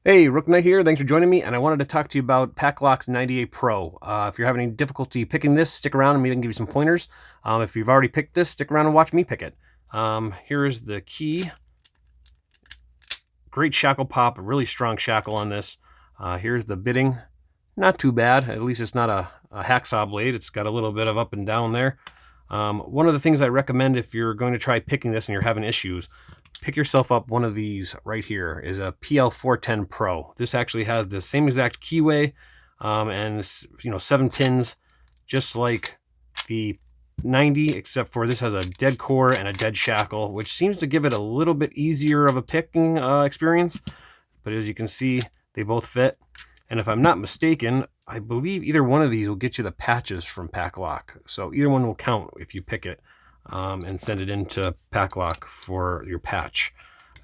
Hey, Rook Knight here. Thanks for joining me, and I wanted to talk to you about Paclock's 90A-PRO. If you're having any difficulty picking this, stick around and maybe I can give you some pointers. If you've already picked this, stick around and watch me pick it. Here is the key. Great shackle pop, a really strong shackle on this. Here's the bitting. Not too bad. At least it's not a hacksaw blade. It's got a little bit of up and down there. One of the things I recommend if you're going to try picking this and you're having issues, pick yourself up one of these right here. Is a PL410 Pro. This actually has the same exact keyway and 7 pins, just like the 90, except for this has a dead core and a dead shackle, which seems to give it a little bit easier of a picking experience. But as you can see, they both fit. And if I'm not mistaken, I believe either one of these will get you the patches from Paclock. So either one will count if you pick it and send it into Paclock for your patch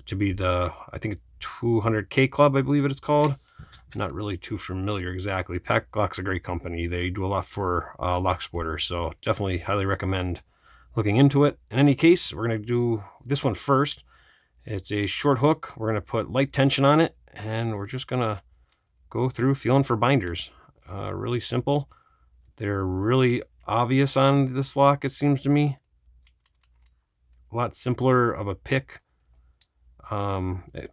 to be the, I think, 200K Club, I believe it's called. Not really too familiar exactly. Paclock's a great company. They do a lot for locksporters, so definitely highly recommend looking into it. In any case, we're going to do this one first. It's a short hook. We're going to put light tension on it, and we're just going to go through feeling for binders. Really simple. They're really obvious on this lock, it seems to me. A lot simpler of a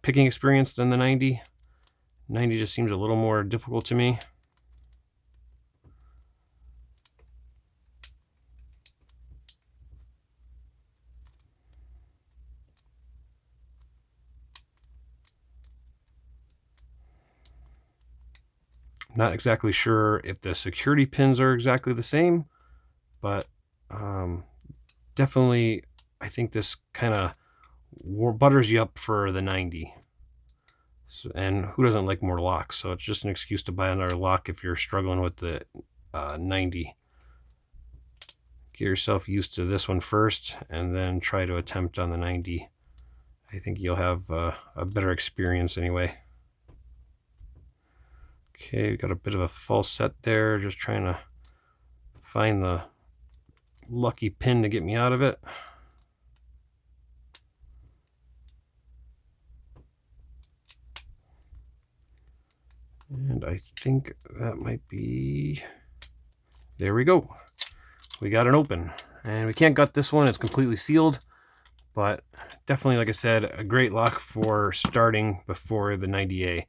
picking experience than the 90. 90 just seems a little more difficult to me. Not exactly sure if the security pins are exactly the same, but definitely I think this kind of butters you up for the 90. So, and who doesn't like more locks? So it's just an excuse to buy another lock if you're struggling with the 90. Get yourself used to this one first and then try to attempt on the 90. I think you'll have a better experience anyway. Okay, got a bit of a false set there, just trying to find the lucky pin to get me out of it. And I think that might be, there we go. We got an open, and we can't gut this one. It's completely sealed, but definitely, like I said, a great lock for starting before the 90A.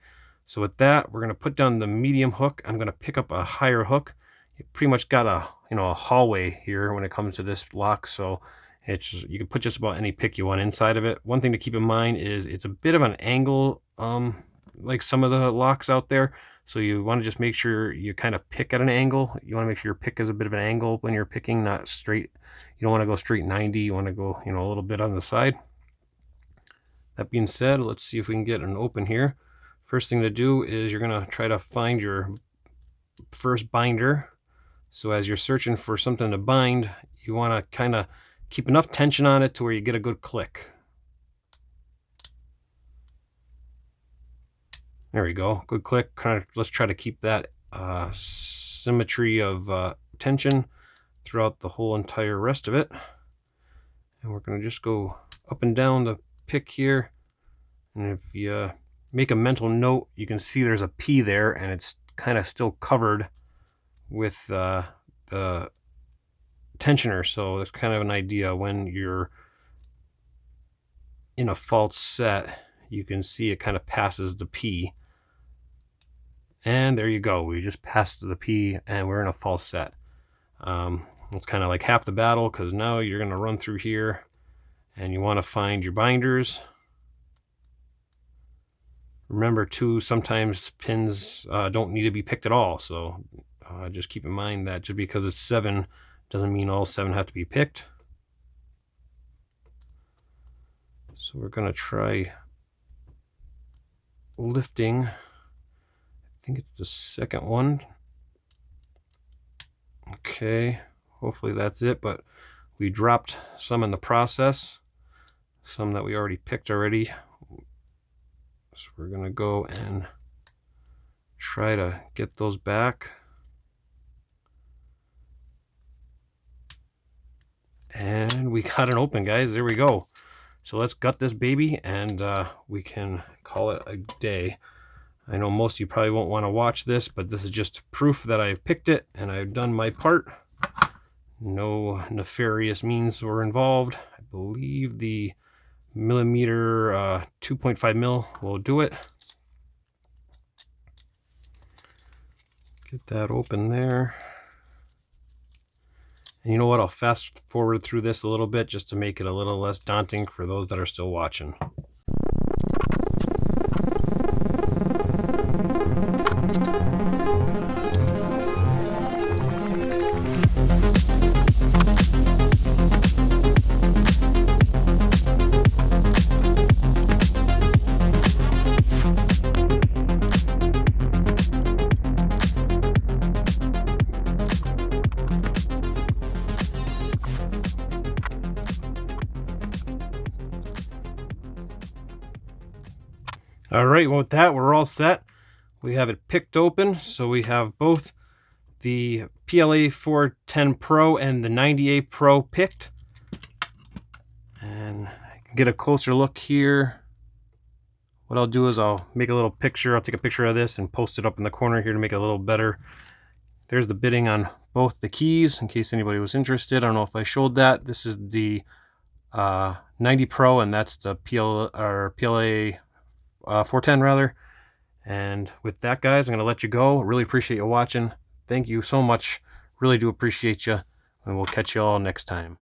So with that, we're going to put down the medium hook. I'm going to pick up a higher hook. You pretty much got a hallway here when it comes to this lock, so you can put just about any pick you want inside of it. One thing to keep in mind is it's a bit of an angle, like some of the locks out there. So you want to just make sure you kind of pick at an angle. You want to make sure your pick is a bit of an angle when you're picking, not straight. You don't want to go straight 90. You want to go, a little bit on the side. That being said, let's see if we can get an open here. First thing to do is you're going to try to find your first binder. So as you're searching for something to bind, you want to kind of keep enough tension on it to where you get a good click. There we go, good click. Let's try to keep that symmetry of tension throughout the whole entire rest of it. And we're going to just go up and down the pick here. And if you make a mental note, you can see there's a P there, and it's kind of still covered with the tensioner. So that's kind of an idea when you're in a false set, you can see it kind of passes the P. And there you go. We just passed the P and we're in a false set. It's kind of like half the battle, because now you're going to run through here and you want to find your binders. Remember too, sometimes pins don't need to be picked at all. So just keep in mind that just because it's 7 doesn't mean all 7 have to be picked. So we're going to try lifting. I think it's the second one. Okay, hopefully that's it, but we dropped some in the process, some that we already picked already. So we're gonna go and try to get those back. And we got an open, guys. There we go. So let's gut this baby and we can call it a day. I know most of you probably won't want to watch this, but this is just proof that I picked it and I've done my part. No nefarious means were involved. I believe the millimeter 2.5 mil will do it. Get that open there. And you know what? I'll fast forward through this a little bit just to make it a little less daunting for those that are still watching. All right, well, with that, we're all set. We have it picked open, so we have both the PL410 Pro and the 90A-PRO picked. And I can get a closer look here. What I'll do is I'll make a little picture. I'll take a picture of this and post it up in the corner here to make it a little better. There's the bitting on both the keys, in case anybody was interested. I don't know if I showed that. This is the 90 Pro, and that's the PLA 410 rather. And with that, guys, I'm going to let you go. Really appreciate you watching. Thank you so much. Really do appreciate you. And we'll catch you all next time.